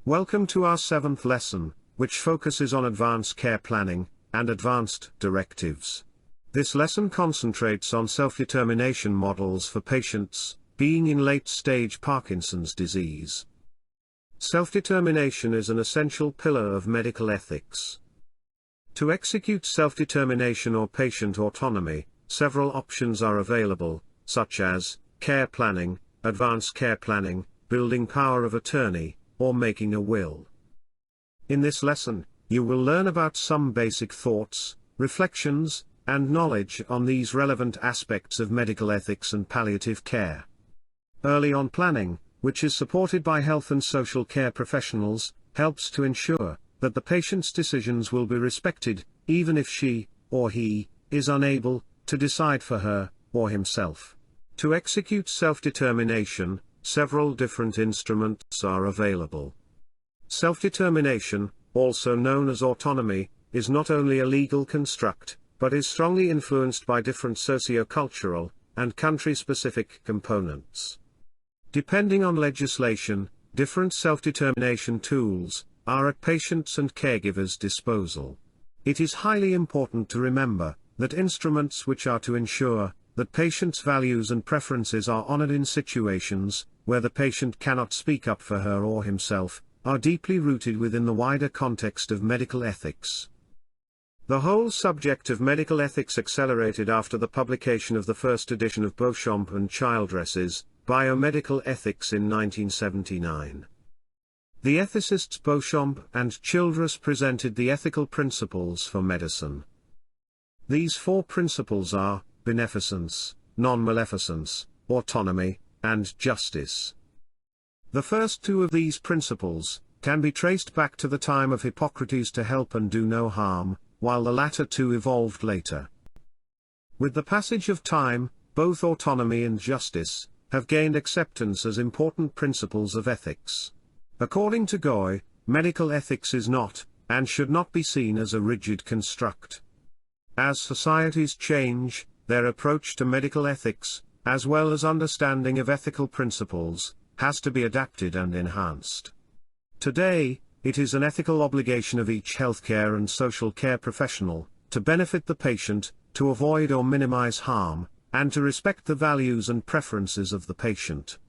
Welcome to our 7th lesson, which focuses on advanced care planning and advanced directives. This lesson concentrates on self-determination models for patients being in late-stage Parkinson's disease. Self-determination is an essential pillar of medical ethics. To execute self-determination or patient autonomy, several options are available, such as care planning, advanced care planning, building power of attorney, or making a will. In this lesson, you will learn about some basic thoughts, reflections, and knowledge on these relevant aspects of medical ethics and palliative care. Early on planning, which is supported by health and social care professionals, helps to ensure that the patient's decisions will be respected, even if she, or he, is unable to decide for her, or himself. To execute self-determination, several different instruments are available. Self-determination, also known as autonomy, is not only a legal construct, but is strongly influenced by different socio-cultural and country-specific components. Depending on legislation, different self-determination tools are at patients' and caregivers' disposal. It is highly important to remember that instruments which are to ensure that patients' values and preferences are honored in situations where the patient cannot speak up for her or himself, are deeply rooted within the wider context of medical ethics. The whole subject of medical ethics accelerated after the publication of the first edition of Beauchamp and Childress's Biomedical Ethics in 1979. The ethicists Beauchamp and Childress presented the ethical principles for medicine. These 4 principles are beneficence, non-maleficence, autonomy, and justice. The first 2 of these principles can be traced back to the time of Hippocrates to help and do no harm, while the latter 2 evolved later. With the passage of time, both autonomy and justice have gained acceptance as important principles of ethics. According to Goy, medical ethics is not, and should not be seen as a rigid construct. As societies change, their approach to medical ethics, as well as understanding of ethical principles, has to be adapted and enhanced. Today, it is an ethical obligation of each healthcare and social care professional to benefit the patient, to avoid or minimize harm, and to respect the values and preferences of the patient.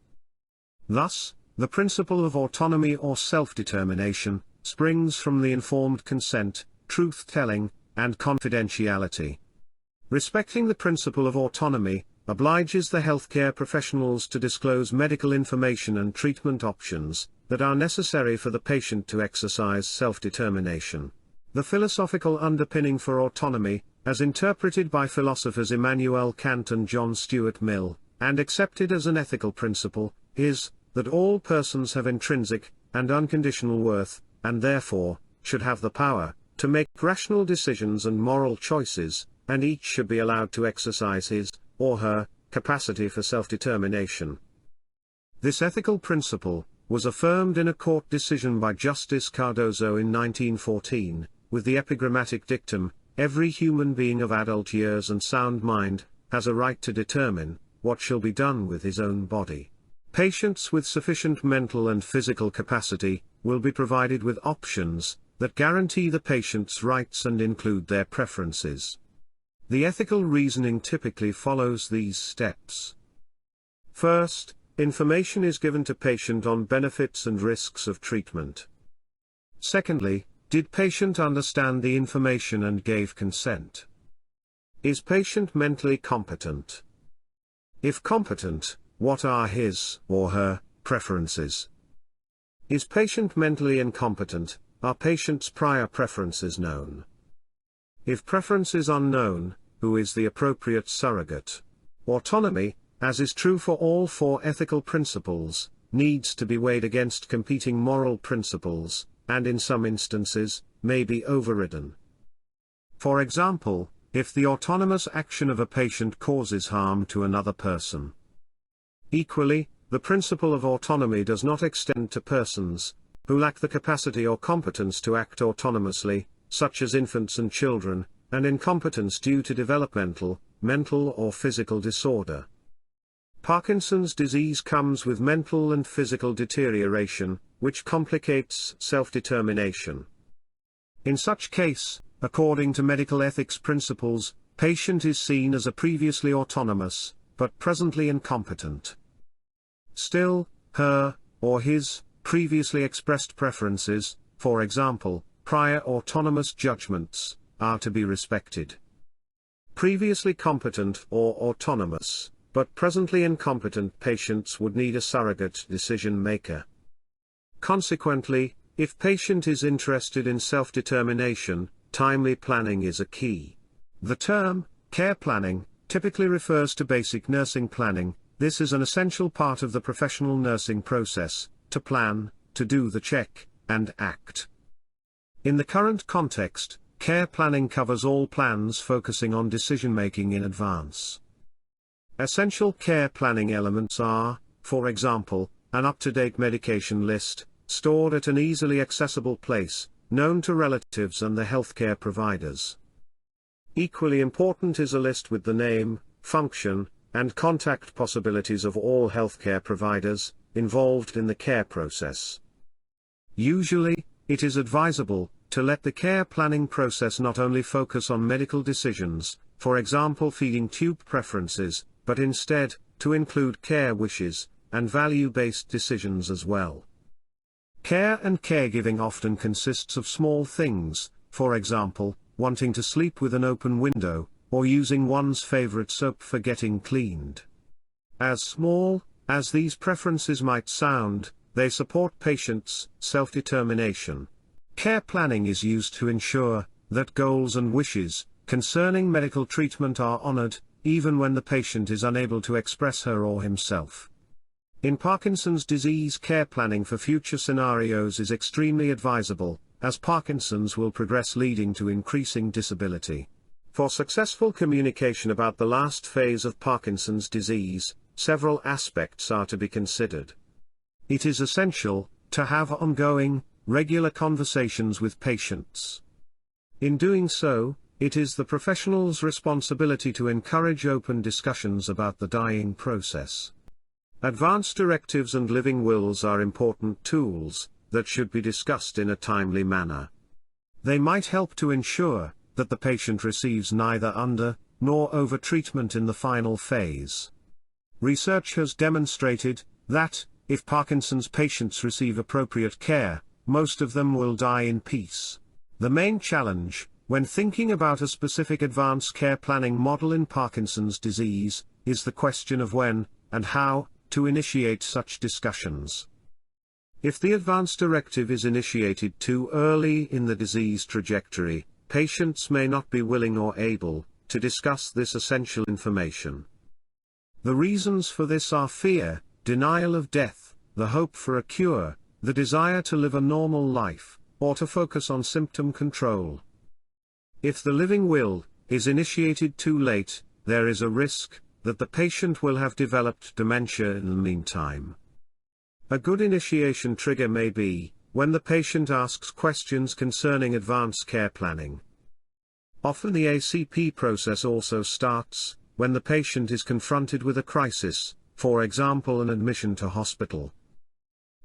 Thus, the principle of autonomy or self-determination springs from the informed consent, truth-telling, and confidentiality. Respecting the principle of autonomy obliges the healthcare professionals to disclose medical information and treatment options that are necessary for the patient to exercise self-determination. The philosophical underpinning for autonomy, as interpreted by philosophers Immanuel Kant and John Stuart Mill, and accepted as an ethical principle, is that all persons have intrinsic and unconditional worth, and therefore should have the power to make rational decisions and moral choices, and each should be allowed to exercise his, or her, capacity for self-determination. This ethical principle was affirmed in a court decision by Justice Cardozo in 1914, with the epigrammatic dictum, "Every human being of adult years and sound mind, has a right to determine what shall be done with his own body. Patients with sufficient mental and physical capacity will be provided with options that guarantee the patient's rights and include their preferences." The ethical reasoning typically follows these steps. First, information is given to patient on benefits and risks of treatment. Secondly, did patient understand the information and gave consent? Is patient mentally competent? If competent, what are his, or her, preferences? Is patient mentally incompetent? Are patient's prior preferences known? If preference is unknown, who is the appropriate surrogate? Autonomy, as is true for all 4 ethical principles, needs to be weighed against competing moral principles, and in some instances, may be overridden. For example, if the autonomous action of a patient causes harm to another person. Equally, the principle of autonomy does not extend to persons who lack the capacity or competence to act autonomously, such as infants and children, and incompetence due to developmental, mental or physical disorder. Parkinson's disease comes with mental and physical deterioration, which complicates self-determination. In such case, according to medical ethics principles, patient is seen as a previously autonomous, but presently incompetent. Still, her, or his, previously expressed preferences, for example, prior autonomous judgments, are to be respected. Previously competent or autonomous, but presently incompetent patients would need a surrogate decision maker. Consequently, if patient is interested in self-determination, timely planning is a key. The term, care planning, typically refers to basic nursing planning. This is an essential part of the professional nursing process, to plan, to do the check, and act. In the current context, care planning covers all plans focusing on decision-making in advance. Essential care planning elements are, for example, an up-to-date medication list, stored at an easily accessible place, known to relatives and the healthcare providers. Equally important is a list with the name, function, and contact possibilities of all healthcare providers involved in the care process. Usually, it is advisable to let the care planning process not only focus on medical decisions, for example feeding tube preferences, but instead, to include care wishes, and value-based decisions as well. Care and caregiving often consists of small things, for example, wanting to sleep with an open window, or using one's favorite soap for getting cleaned. As small as these preferences might sound, they support patients' self-determination. Care planning is used to ensure that goals and wishes concerning medical treatment are honored, even when the patient is unable to express her or himself. In Parkinson's disease, care planning for future scenarios is extremely advisable, as Parkinson's will progress leading to increasing disability. For successful communication about the last phase of Parkinson's disease, several aspects are to be considered. It is essential to have ongoing, regular conversations with patients. In doing so, it is the professional's responsibility to encourage open discussions about the dying process. Advanced directives and living wills are important tools that should be discussed in a timely manner. They might help to ensure that the patient receives neither under nor over treatment in the final phase. Research has demonstrated that, if Parkinson's patients receive appropriate care, most of them will die in peace. The main challenge, when thinking about a specific advanced care planning model in Parkinson's disease, is the question of when, and how, to initiate such discussions. If the advanced directive is initiated too early in the disease trajectory, patients may not be willing or able to discuss this essential information. The reasons for this are fear, denial of death, the hope for a cure, the desire to live a normal life, or to focus on symptom control. If the living will is initiated too late, there is a risk that the patient will have developed dementia in the meantime. A good initiation trigger may be when the patient asks questions concerning advanced care planning. Often the ACP process also starts when the patient is confronted with a crisis, for example an admission to hospital.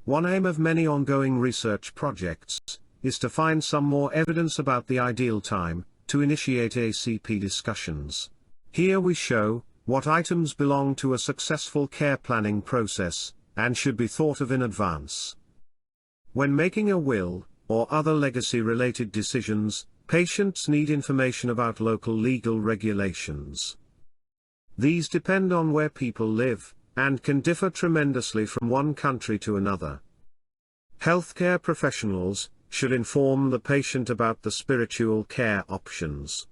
One aim of many ongoing research projects is to find some more evidence about the ideal time to initiate ACP discussions. Here we show what items belong to a successful care planning process and should be thought of in advance. When making a will or other legacy-related decisions, patients need information about local legal regulations. These depend on where people live and can differ tremendously from one country to another. Healthcare professionals should inform the patient about the spiritual care options.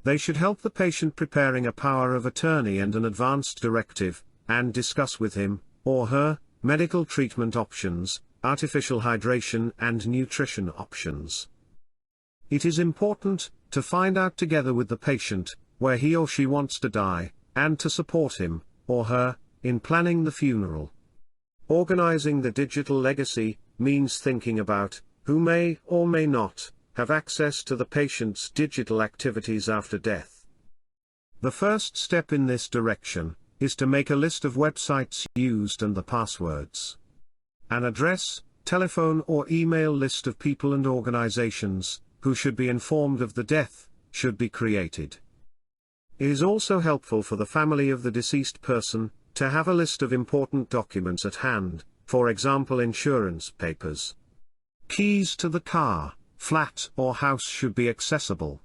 They should help the patient preparing a power of attorney and an advanced directive, and discuss with him, or her, medical treatment options, artificial hydration and nutrition options. It is important to find out together with the patient where he or she wants to die, and to support him, or her, in planning the funeral. Organizing the digital legacy means thinking about who may or may not have access to the patient's digital activities after death. The first step in this direction is to make a list of websites used and the passwords. An address, telephone or email list of people and organizations who should be informed of the death should be created. It is also helpful for the family of the deceased person to have a list of important documents at hand, for example insurance papers. Keys to the car, flat or house should be accessible.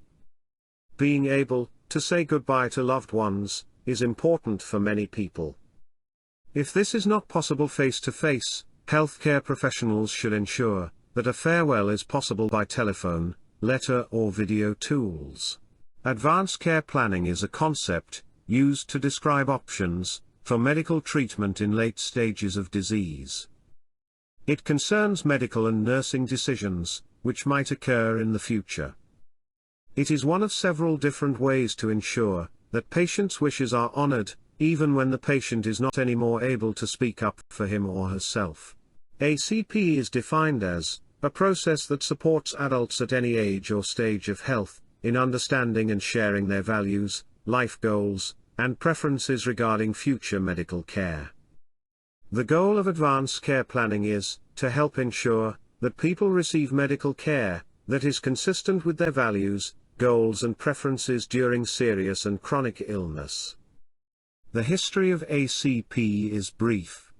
Being able to say goodbye to loved ones is important for many people. If this is not possible face-to-face, healthcare professionals should ensure that a farewell is possible by telephone, letter or video tools. Advanced care planning is a concept used to describe options for medical treatment in late stages of disease. It concerns medical and nursing decisions which might occur in the future. It is one of several different ways to ensure that patients' wishes are honored, even when the patient is not anymore able to speak up for him or herself. ACP is defined as a process that supports adults at any age or stage of health in understanding and sharing their values, life goals, and preferences regarding future medical care. The goal of advanced care planning is to help ensure that people receive medical care that is consistent with their values, goals and preferences during serious and chronic illness. The history of ACP is brief.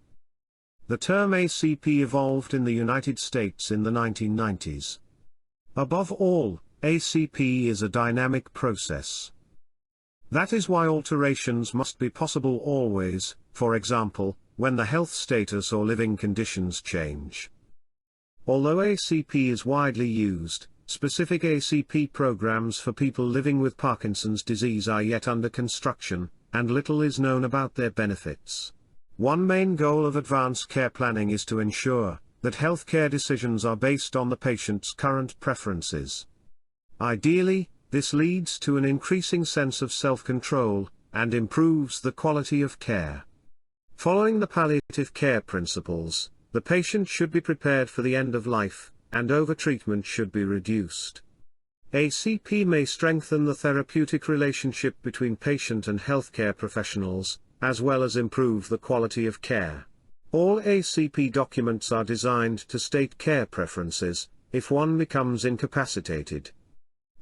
The term ACP evolved in the United States in the 1990s. Above all, ACP is a dynamic process. That is why alterations must be possible always, for example, when the health status or living conditions change. Although ACP is widely used, specific ACP programs for people living with Parkinson's disease are yet under construction, and little is known about their benefits. One main goal of advanced care planning is to ensure that healthcare decisions are based on the patient's current preferences. Ideally, this leads to an increasing sense of self-control, and improves the quality of care. Following the palliative care principles, the patient should be prepared for the end of life, and overtreatment should be reduced. ACP may strengthen the therapeutic relationship between patient and healthcare professionals, as well as improve the quality of care. All ACP documents are designed to state care preferences, if one becomes incapacitated.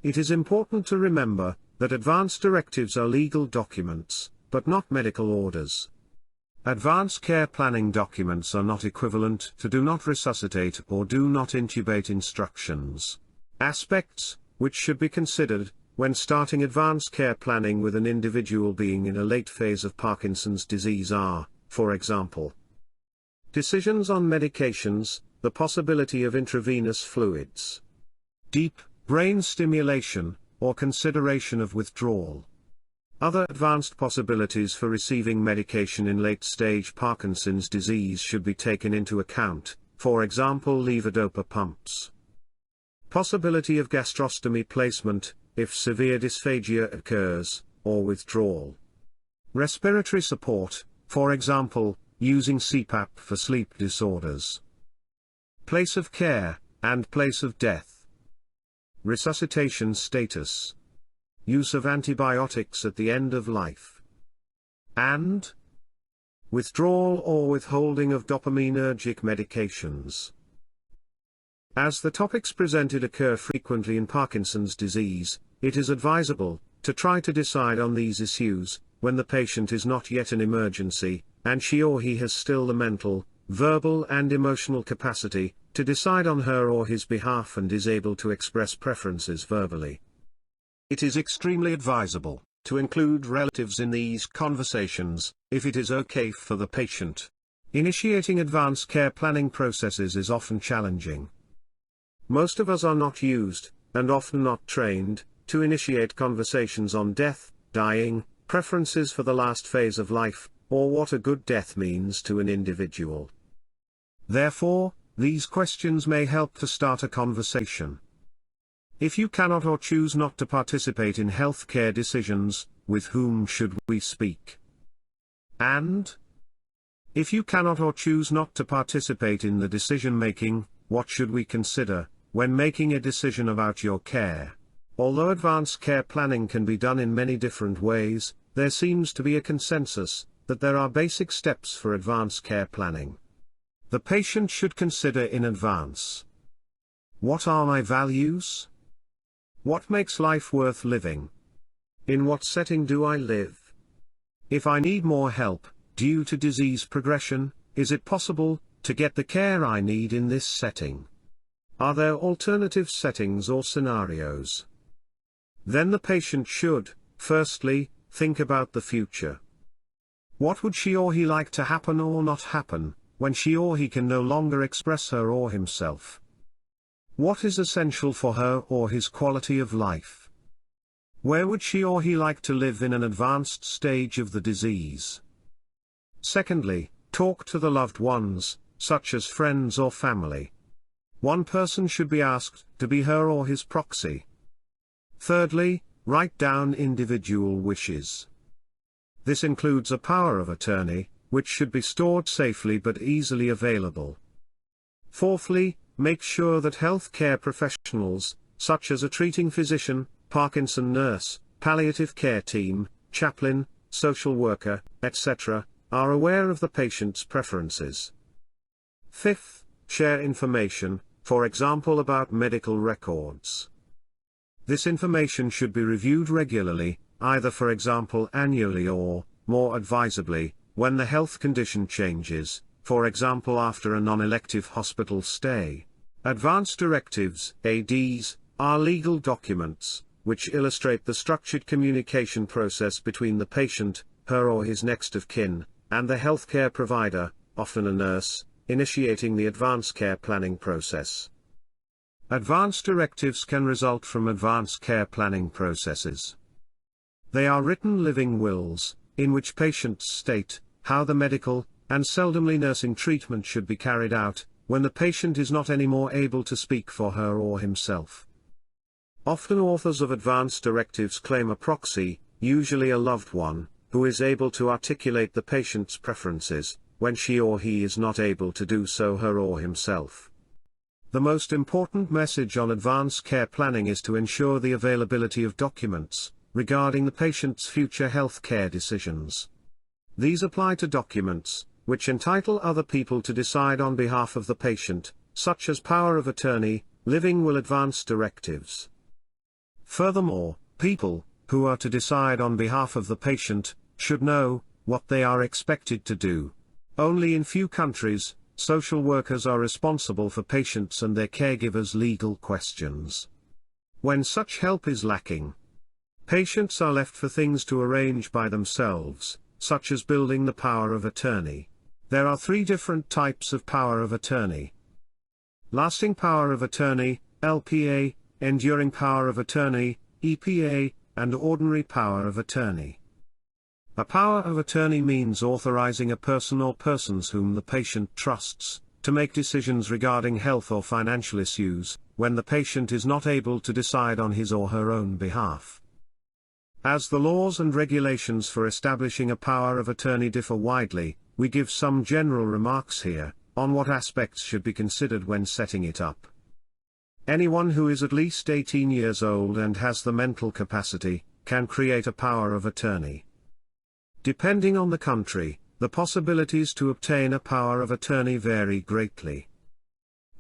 It is important to remember that advanced directives are legal documents, but not medical orders. Advanced care planning documents are not equivalent to do not resuscitate or do not intubate instructions. Aspects which should be considered when starting advanced care planning with an individual being in a late phase of Parkinson's disease are, for example, decisions on medications, the possibility of intravenous fluids, deep brain stimulation, or consideration of withdrawal. Other advanced possibilities for receiving medication in late-stage Parkinson's disease should be taken into account, for example levodopa pumps. Possibility of gastrostomy placement, if severe dysphagia occurs, or withdrawal. Respiratory support, for example, using CPAP for sleep disorders. Place of care, and place of death. Resuscitation status. Use of antibiotics at the end of life. And withdrawal or withholding of dopaminergic medications. As the topics presented occur frequently in Parkinson's disease, it is advisable to try to decide on these issues when the patient is not yet an emergency, and she or he has still the mental, verbal and emotional capacity to decide on her or his behalf and is able to express preferences verbally. It is extremely advisable to include relatives in these conversations, if it is okay for the patient. Initiating advanced care planning processes is often challenging. Most of us are not used, and often not trained, to initiate conversations on death, dying, preferences for the last phase of life, or what a good death means to an individual. Therefore, these questions may help to start a conversation. If you cannot or choose not to participate in healthcare decisions, with whom should we speak? And if you cannot or choose not to participate in the decision-making, what should we consider when making a decision about your care? Although advanced care planning can be done in many different ways, there seems to be a consensus that there are basic steps for advanced care planning. The patient should consider in advance. What are my values? What makes life worth living? In what setting do I live? If I need more help, due to disease progression, is it possible to get the care I need in this setting? Are there alternative settings or scenarios? Then the patient should, firstly, think about the future. What would she or he like to happen or not happen, when she or he can no longer express her or himself? What is essential for her or his quality of life? Where would she or he like to live in an advanced stage of the disease? Secondly, talk to the loved ones, such as friends or family. One person should be asked to be her or his proxy. Thirdly, write down individual wishes. This includes a power of attorney, which should be stored safely but easily available. Fourthly, make sure that healthcare professionals, such as a treating physician, Parkinson nurse, palliative care team, chaplain, social worker, etc., are aware of the patient's preferences. Fifth, share information, for example about medical records. This information should be reviewed regularly, either for example annually or, more advisably, when the health condition changes, for example after a non-elective hospital stay. Advanced directives, ADs, are legal documents, which illustrate the structured communication process between the patient, her or his next of kin, and the healthcare provider, often a nurse, initiating the advanced care planning process. Advanced directives can result from advanced care planning processes. They are written living wills, in which patients state how the medical, and seldomly nursing treatment should be carried out, when the patient is not anymore able to speak for her or himself. Often authors of advanced directives claim a proxy, usually a loved one, who is able to articulate the patient's preferences, when she or he is not able to do so her or himself. The most important message on advanced care planning is to ensure the availability of documents, regarding the patient's future health care decisions. These apply to documents, which entitle other people to decide on behalf of the patient, such as power of attorney, living will advanced directives. Furthermore, people, who are to decide on behalf of the patient, should know what they are expected to do. Only in few countries, social workers are responsible for patients and their caregivers' legal questions. When such help is lacking, patients are left for things to arrange by themselves, such as building the power of attorney. There are 3 different types of power of attorney: lasting power of attorney, LPA, enduring power of attorney, EPA, and ordinary power of attorney. A power of attorney means authorizing a person or persons whom the patient trusts, to make decisions regarding health or financial issues, when the patient is not able to decide on his or her own behalf. As the laws and regulations for establishing a power of attorney differ widely, we give some general remarks here, on what aspects should be considered when setting it up. Anyone who is at least 18 years old and has the mental capacity, can create a power of attorney. Depending on the country, the possibilities to obtain a power of attorney vary greatly.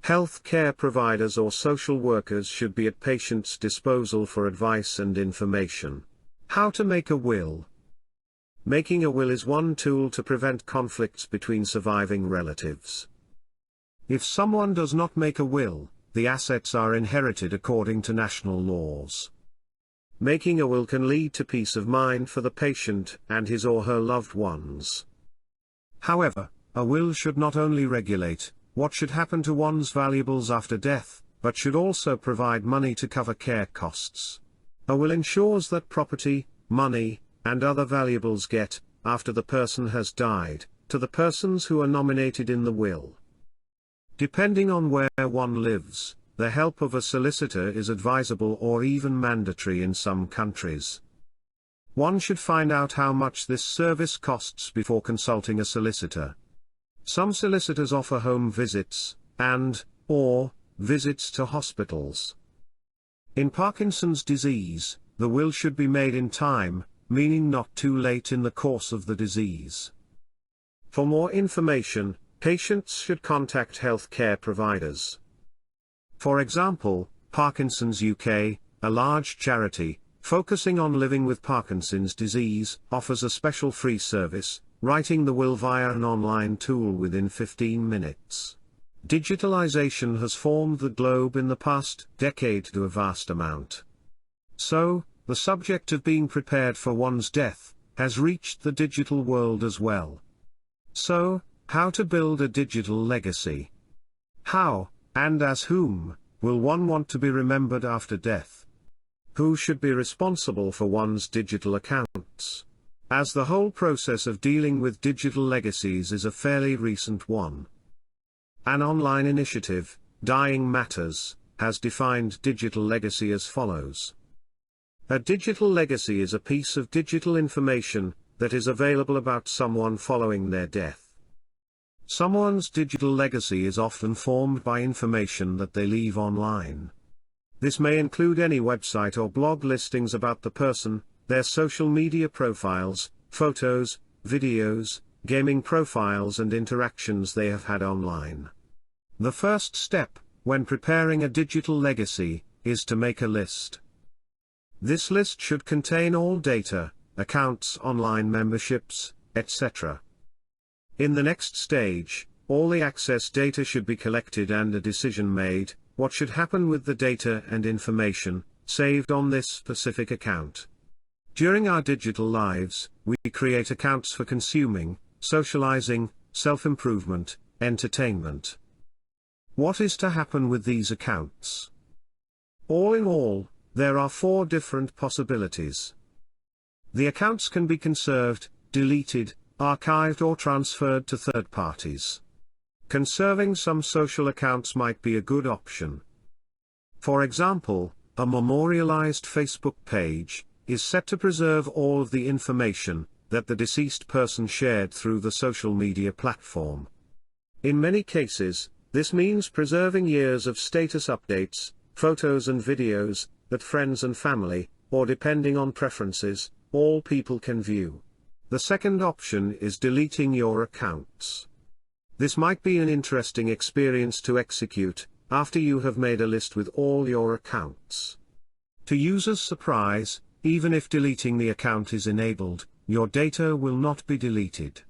Health care providers or social workers should be at patients' disposal for advice and information. How to make a will. Making a will is one tool to prevent conflicts between surviving relatives. If someone does not make a will, the assets are inherited according to national laws. Making a will can lead to peace of mind for the patient and his or her loved ones. However, a will should not only regulate what should happen to one's valuables after death, but should also provide money to cover care costs. A will ensures that property, money, and other valuables get, after the person has died, to the persons who are nominated in the will. Depending on where one lives, the help of a solicitor is advisable or even mandatory in some countries. One should find out how much this service costs before consulting a solicitor. Some solicitors offer home visits, or visits to hospitals. In Parkinson's disease, the will should be made in time, meaning not too late in the course of the disease. For more information, Patients should contact healthcare providers. For example, Parkinson's UK, a large charity focusing on living with Parkinson's disease, offers a special free service, writing the will via an online tool within 15 minutes. Digitalization has formed the globe in the past decade to a vast amount. So, the subject of being prepared for one's death has reached the digital world as well. So, how to build a digital legacy? How, and as whom, will one want to be remembered after death? Who should be responsible for one's digital accounts? As the whole process of dealing with digital legacies is a fairly recent one. An online initiative, Dying Matters, has defined digital legacy as follows. A digital legacy is a piece of digital information that is available about someone following their death. Someone's digital legacy is often formed by information that they leave online. This may include any website or blog listings about the person, their social media profiles, photos, videos, gaming profiles and interactions they have had online. The first step, when preparing a digital legacy, is to make a list. This list should contain all data, accounts, online memberships, etc. In the next stage, all the access data should be collected and a decision made, what should happen with the data and information saved on this specific account. During our digital lives, we create accounts for consuming, socializing, self-improvement, entertainment. What is to happen with these accounts? All in all, there are 4 different possibilities. The accounts can be conserved, deleted, archived or transferred to third parties. Conserving some social accounts might be a good option. For example, a memorialized Facebook page is set to preserve all of the information that the deceased person shared through the social media platform. In many cases, this means preserving years of status updates, photos and videos that friends and family, or depending on preferences, all people can view. The second option is deleting your accounts. This might be an interesting experience to execute, after you have made a list with all your accounts. To users' surprise, even if deleting the account is enabled, your data will not be deleted.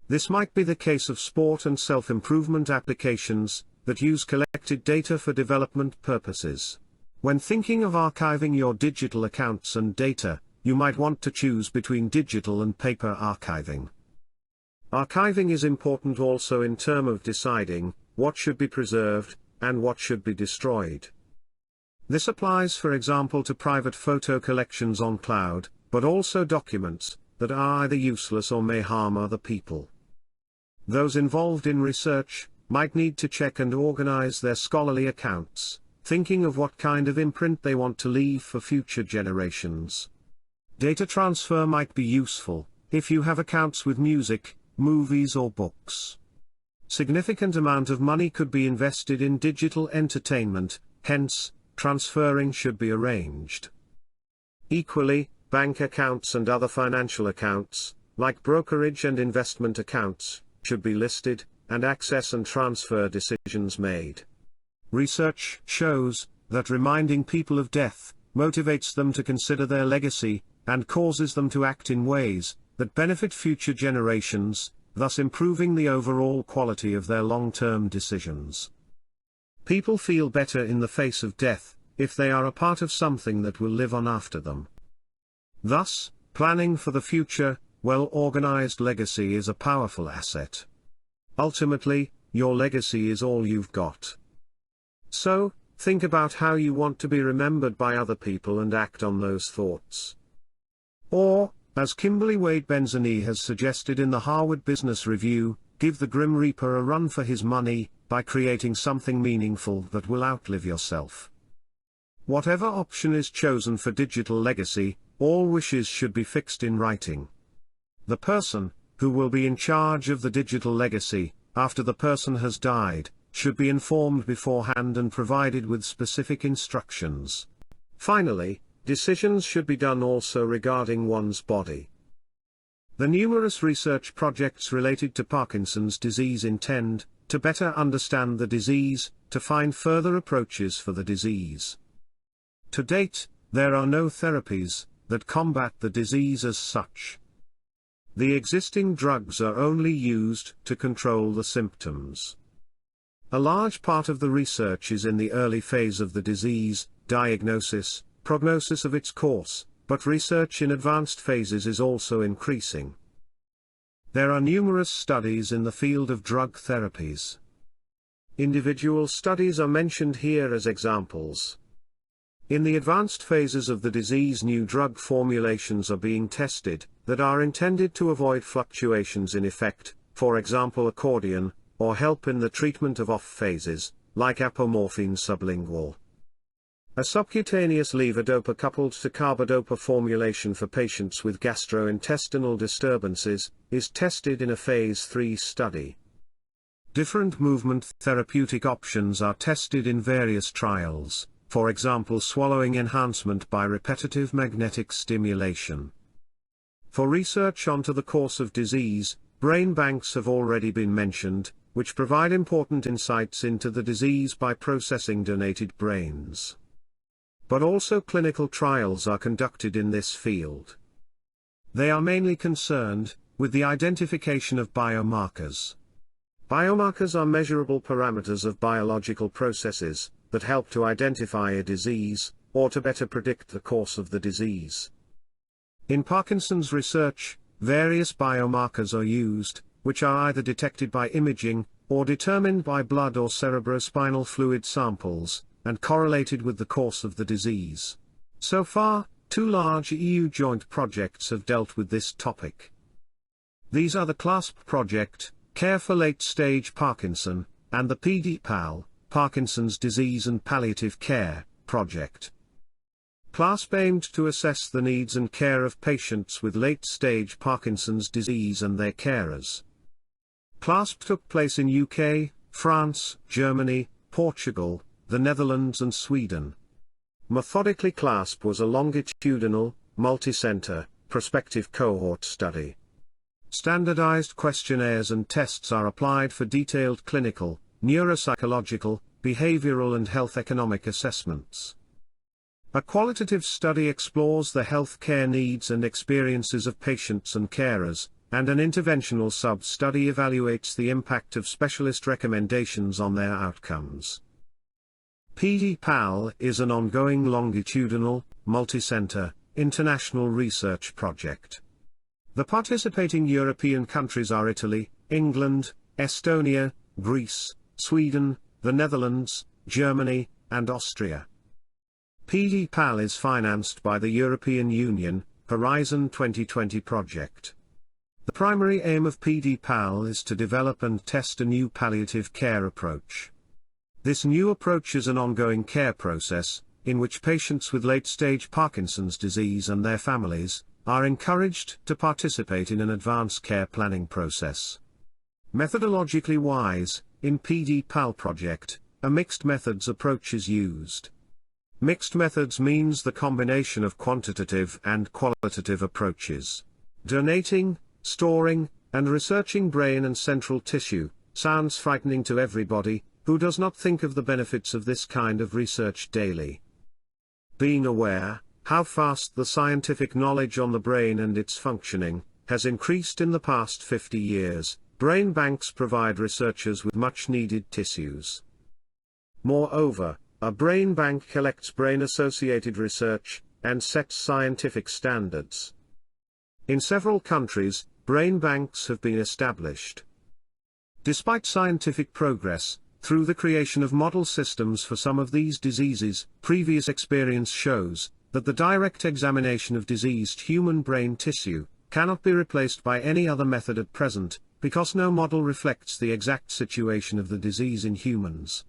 This might be the case of sport and self-improvement applications that use collected data for development purposes. When thinking of archiving your digital accounts and data, you might want to choose between digital and paper archiving. Archiving is important also in terms of deciding what should be preserved and what should be destroyed. This applies for example to private photo collections on cloud, but also documents that are either useless or may harm other people. Those involved in research might need to check and organize their scholarly accounts, thinking of what kind of imprint they want to leave for future generations. Data transfer might be useful if you have accounts with music, movies or books. Significant amount of money could be invested in digital entertainment, hence, transferring should be arranged. Equally, bank accounts and other financial accounts, like brokerage and investment accounts, should be listed, and access and transfer decisions made. Research shows that reminding people of death motivates them to consider their legacy, and causes them to act in ways that benefit future generations, thus improving the overall quality of their long-term decisions. People feel better in the face of death if they are a part of something that will live on after them. Thus, planning for the future, well-organized legacy is a powerful asset. Ultimately, your legacy is all you've got. So, think about how you want to be remembered by other people and act on those thoughts. Or, as Kimberly Wade Benzani has suggested in the Harvard Business Review, give the Grim Reaper a run for his money, by creating something meaningful that will outlive yourself. Whatever option is chosen for digital legacy, all wishes should be fixed in writing. The person, who will be in charge of the digital legacy, after the person has died, should be informed beforehand and provided with specific instructions. Finally, decisions should be done also regarding one's body. The numerous research projects related to Parkinson's disease intend to better understand the disease, to find further approaches for the disease. To date, there are no therapies that combat the disease as such. The existing drugs are only used to control the symptoms. A large part of the research is in the early phase of the disease, diagnosis, prognosis of its course, but research in advanced phases is also increasing. There are numerous studies in the field of drug therapies. Individual studies are mentioned here as examples. In the advanced phases of the disease, new drug formulations are being tested that are intended to avoid fluctuations in effect, for example accordion, or help in the treatment of off phases, like apomorphine sublingual. A subcutaneous levodopa coupled to carbidopa formulation for patients with gastrointestinal disturbances is tested in a phase 3 study. Different movement therapeutic options are tested in various trials, for example swallowing enhancement by repetitive magnetic stimulation. For research onto the course of disease, brain banks have already been mentioned, which provide important insights into the disease by processing donated brains. But also clinical trials are conducted in this field. They are mainly concerned with the identification of biomarkers. Biomarkers are measurable parameters of biological processes that help to identify a disease, or to better predict the course of the disease. In Parkinson's research, various biomarkers are used, which are either detected by imaging, or determined by blood or cerebrospinal fluid samples, and correlated with the course of the disease. So far, 2 large EU joint projects have dealt with this topic. These are the CLASP project, Care for Late-Stage Parkinson, and the PDPAL, Parkinson's Disease and Palliative Care, project. CLASP aimed to assess the needs and care of patients with late-stage Parkinson's disease and their carers. CLASP took place in UK, France, Germany, Portugal, the Netherlands and Sweden. Methodically, CLASP was a longitudinal, multi-center, prospective cohort study. Standardized questionnaires and tests are applied for detailed clinical, neuropsychological, behavioral and health economic assessments. A qualitative study explores the health care needs and experiences of patients and carers, and an interventional sub-study evaluates the impact of specialist recommendations on their outcomes. PDPAL is an ongoing longitudinal, multi-center, international research project. The participating European countries are Italy, England, Estonia, Greece, Sweden, the Netherlands, Germany, and Austria. PDPAL is financed by the European Union, Horizon 2020 project. The primary aim of PDPAL is to develop and test a new palliative care approach. This new approach is an ongoing care process, in which patients with late-stage Parkinson's disease and their families are encouraged to participate in an advanced care planning process. Methodologically wise, in PDPAL project, a mixed methods approach is used. Mixed methods means the combination of quantitative and qualitative approaches. Donating, storing, and researching brain and central tissue sounds frightening to everybody who does not think of the benefits of this kind of research daily. Being aware how fast the scientific knowledge on the brain and its functioning has increased in the past 50 years, brain banks provide researchers with much-needed tissues. Moreover, a brain bank collects brain-associated research and sets scientific standards. In several countries, brain banks have been established. Despite scientific progress, through the creation of model systems for some of these diseases, previous experience shows that the direct examination of diseased human brain tissue cannot be replaced by any other method at present, because no model reflects the exact situation of the disease in humans.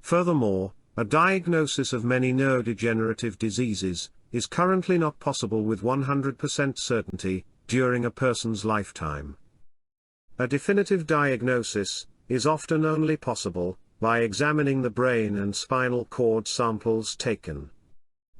Furthermore, a diagnosis of many neurodegenerative diseases is currently not possible with 100% certainty during a person's lifetime. A definitive diagnosis is often only possible by examining the brain and spinal cord samples taken.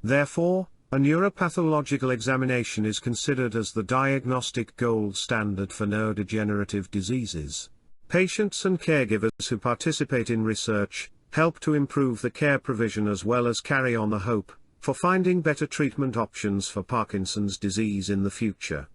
Therefore, A neuropathological examination is considered as the diagnostic gold standard for neurodegenerative diseases. Patients and caregivers who participate in research help to improve the care provision as well as carry on the hope for finding better treatment options for Parkinson's disease in the future.